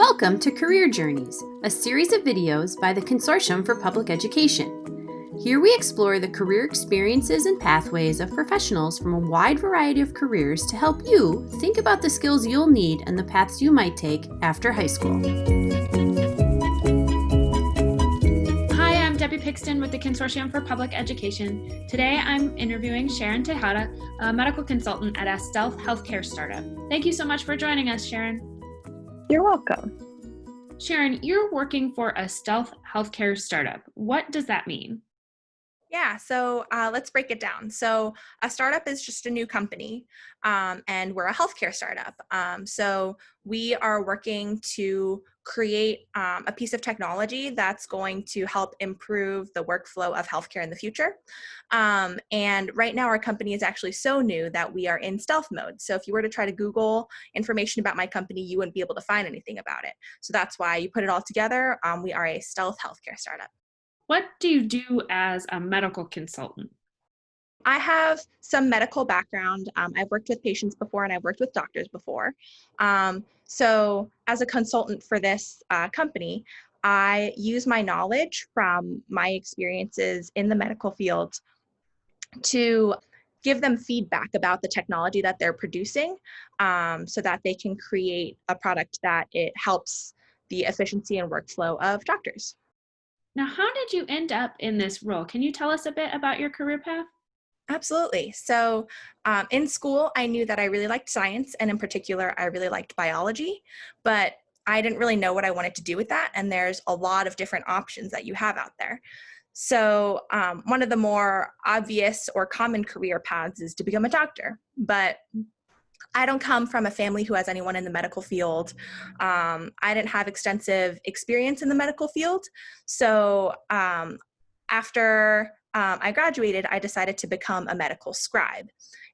Welcome to Career Journeys, a series of videos by the Consortium for Public Education. Here we explore the career experiences and pathways of professionals from a wide variety of careers to help you think about the skills you'll need and the paths you might take after high school. Hi, I'm Debbie Pixton with the Consortium for Public Education. Today I'm interviewing Sharon Tejada, a medical consultant at a stealth healthcare startup. Thank you so much for joining us, Sharon. You're welcome. Sharon, you're working for a stealth healthcare startup. What does that mean? Yeah, so let's break it down. So a startup is just a new company, and we're a healthcare startup. So we are working to create a piece of technology that's going to help improve the workflow of healthcare in the future. And right now our company is actually so new that we are in stealth mode. So if you were to try to Google information about my company, you wouldn't be able to find anything about it. So that's why you put it all together. We are a stealth healthcare startup. What do you do as a medical consultant? I have some medical background. I've worked with patients before and I've worked with doctors before. So as a consultant for this company, I use my knowledge from my experiences in the medical field to give them feedback about the technology that they're producing, so that they can create a product that it helps the efficiency and workflow of doctors. Now, how did you end up in this role? Can you tell us a bit about your career path? Absolutely. So in school, I knew that I really liked science, and in particular, I really liked biology, but I didn't really know what I wanted to do with that. And there's a lot of different options that you have out there. So one of the more obvious or common career paths is to become a doctor, but I don't come from a family who has anyone in the medical field. I didn't have extensive experience in the medical field. So after I graduated, I decided to become a medical scribe.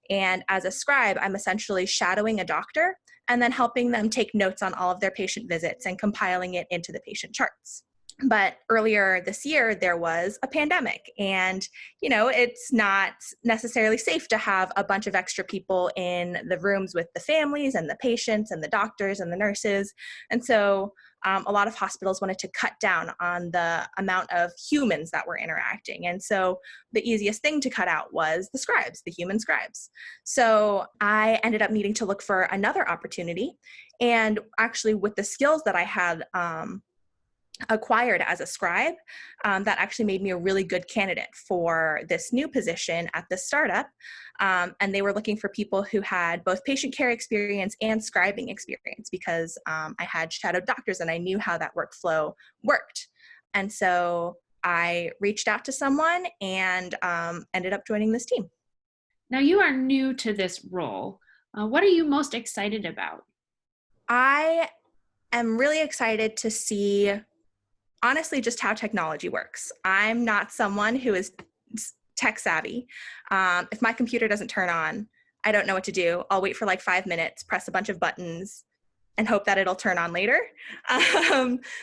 And as a scribe, I'm essentially shadowing a doctor and then helping them take notes on all of their patient visits and compiling it into the patient charts. But earlier this year, there was a pandemic, and it's not necessarily safe to have a bunch of extra people in the rooms with the families and the patients and the doctors and the nurses. And so a lot of hospitals wanted to cut down on the amount of humans that were interacting. And so the easiest thing to cut out was the scribes, the human scribes. So I ended up needing to look for another opportunity. And actually, with the skills that I had acquired as a scribe, that actually made me a really good candidate for this new position at this startup. And they were looking for people who had both patient care experience and scribing experience, because I had shadowed doctors and I knew how that workflow worked. And so I reached out to someone and ended up joining this team. Now, you are new to this role. What are you most excited about? I am really excited to see, honestly, just how technology works. I'm not someone who is tech savvy. If my computer doesn't turn on, I don't know what to do. I'll wait for like 5 minutes, press a bunch of buttons, and hope that it'll turn on later.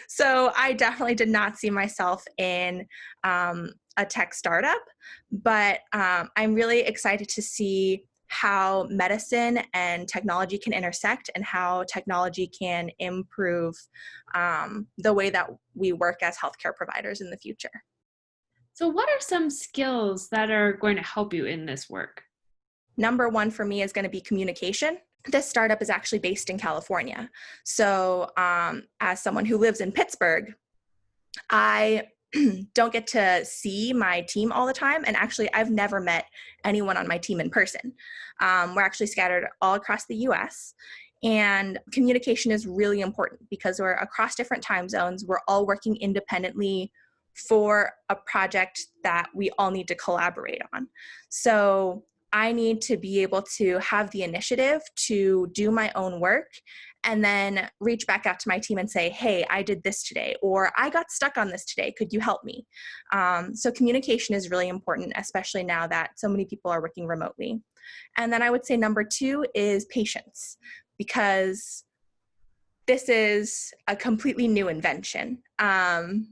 So I definitely did not see myself in a tech startup, but I'm really excited to see how medicine and technology can intersect and how technology can improve the way that we work as healthcare providers in the future. So what are some skills that are going to help you in this work? Number one for me is going to be communication. This startup is actually based in California. So as someone who lives in Pittsburgh, I don't get to see my team all the time. And actually, I've never met anyone on my team in person. We're actually scattered all across the US. And communication is really important because we're across different time zones. We're all working independently for a project that we all need to collaborate on. So I need to be able to have the initiative to do my own work and then reach back out to my team and say, hey, I did this today, or I got stuck on this today. Could you help me? So communication is really important, especially now that so many people are working remotely. And then I would say number two is patience, because this is a completely new invention. And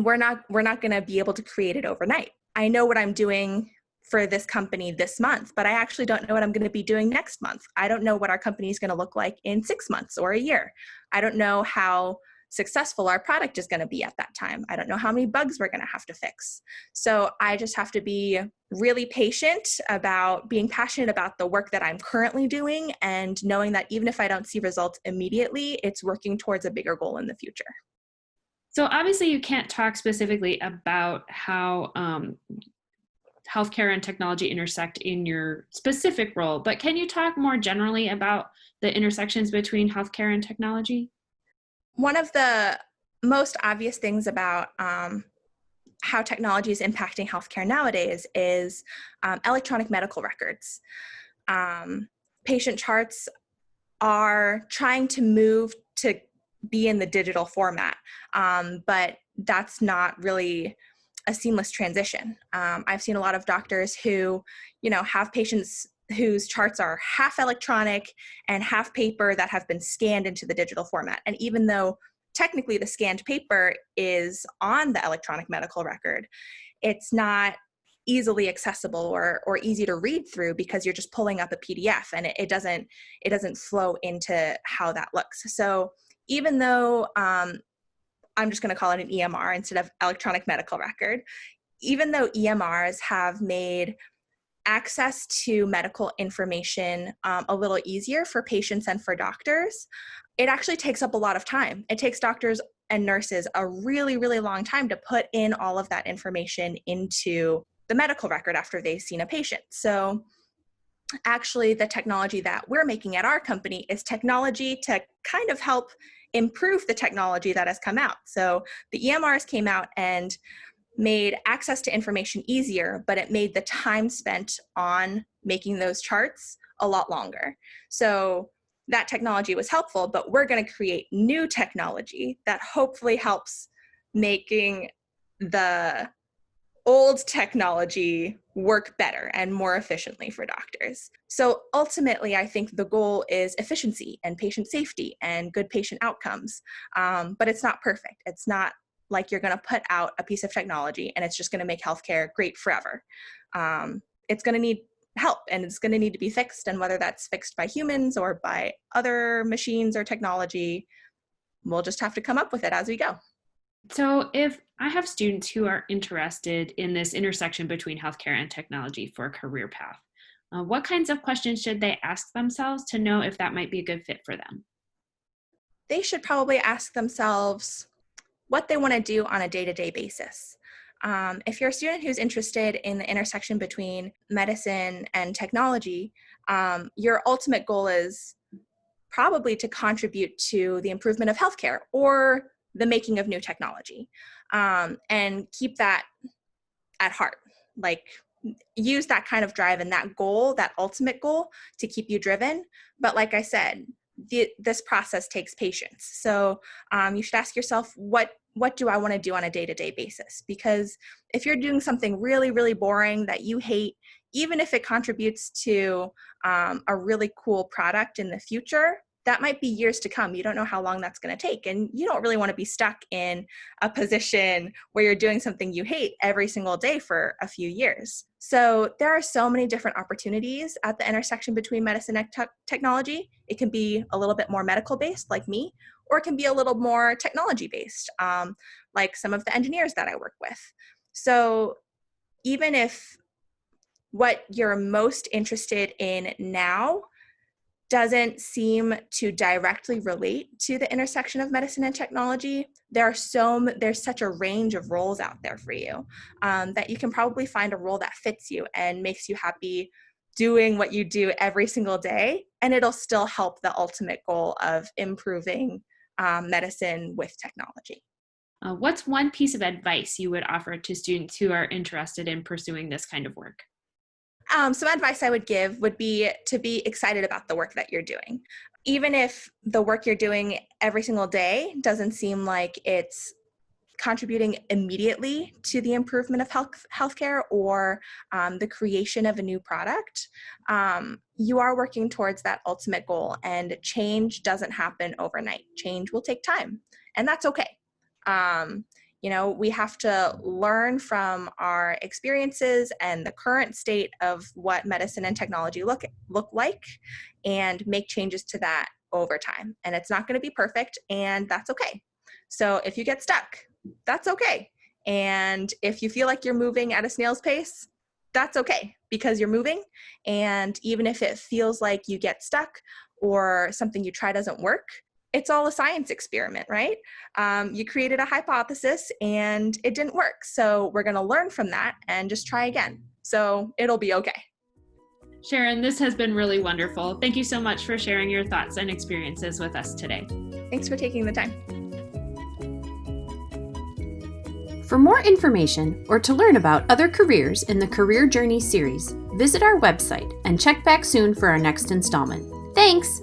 we're not going to be able to create it overnight. I know what I'm doing for this company this month, but I actually don't know what I'm going to be doing next month. I don't know what our company is going to look like in 6 months or a year. I don't know how successful our product is going to be at that time. I don't know how many bugs we're going to have to fix. So I just have to be really patient about being passionate about the work that I'm currently doing and knowing that even if I don't see results immediately, it's working towards a bigger goal in the future. So obviously you can't talk specifically about how healthcare and technology intersect in your specific role, but can you talk more generally about the intersections between healthcare and technology? One of the most obvious things about how technology is impacting healthcare nowadays is electronic medical records. Patient charts are trying to move to be in the digital format, but that's not really a seamless transition. I've seen a lot of doctors who, have patients whose charts are half electronic and half paper that have been scanned into the digital format. And even though technically the scanned paper is on the electronic medical record, it's not easily accessible or easy to read through because you're just pulling up a PDF and it doesn't flow into how that looks. So even though I'm just going to call it an EMR instead of electronic medical record, even though EMRs have made access to medical information a little easier for patients and for doctors, it actually takes up a lot of time. It takes doctors and nurses a really, really long time to put in all of that information into the medical record after they've seen a patient. So actually the technology that we're making at our company is technology to kind of help improve the technology that has come out. So the EMRs came out and made access to information easier, but it made the time spent on making those charts a lot longer. So that technology was helpful, but we're going to create new technology that hopefully helps making the old technology work better and more efficiently for doctors. So ultimately, I think the goal is efficiency and patient safety and good patient outcomes, but it's not perfect. It's not like you're going to put out a piece of technology and it's just going to make healthcare great forever. It's going to need help and it's going to need to be fixed. And whether that's fixed by humans or by other machines or technology, we'll just have to come up with it as we go. So if I have students who are interested in this intersection between healthcare and technology for a career path, what kinds of questions should they ask themselves to know if that might be a good fit for them? They should probably ask themselves what they want to do on a day-to-day basis. If you're a student who's interested in the intersection between medicine and technology, your ultimate goal is probably to contribute to the improvement of healthcare or the making of new technology, and keep that at heart. Like, use that kind of drive and that goal, that ultimate goal, to keep you driven. But like I said, this process takes patience. So you should ask yourself, what do I want to do on a day-to-day basis? Because if you're doing something really, really boring that you hate, even if it contributes to a really cool product in the future, that might be years to come. You don't know how long that's going to take. And you don't really want to be stuck in a position where you're doing something you hate every single day for a few years. So there are so many different opportunities at the intersection between medicine and technology. It can be a little bit more medical based, like me, or it can be a little more technology based, like some of the engineers that I work with. So even if what you're most interested in now doesn't seem to directly relate to the intersection of medicine and technology, there's such a range of roles out there for you, that you can probably find a role that fits you and makes you happy doing what you do every single day, and it'll still help the ultimate goal of improving medicine with technology. What's one piece of advice you would offer to students who are interested in pursuing this kind of work? Some advice I would give would be to be excited about the work that you're doing. Even if the work you're doing every single day doesn't seem like it's contributing immediately to the improvement of healthcare or the creation of a new product, you are working towards that ultimate goal, and change doesn't happen overnight. Change will take time, and that's okay. We have to learn from our experiences and the current state of what medicine and technology look like and make changes to that over time. And it's not going to be perfect, and that's okay. So if you get stuck, that's okay. And if you feel like you're moving at a snail's pace, that's okay, because you're moving. And even if it feels like you get stuck or something you try doesn't work, it's all a science experiment, right? You created a hypothesis and it didn't work. So we're going to learn from that and just try again. So it'll be okay. Sharon, this has been really wonderful. Thank you so much for sharing your thoughts and experiences with us today. Thanks for taking the time. For more information or to learn about other careers in the Career Journey series, visit our website and check back soon for our next installment. Thanks!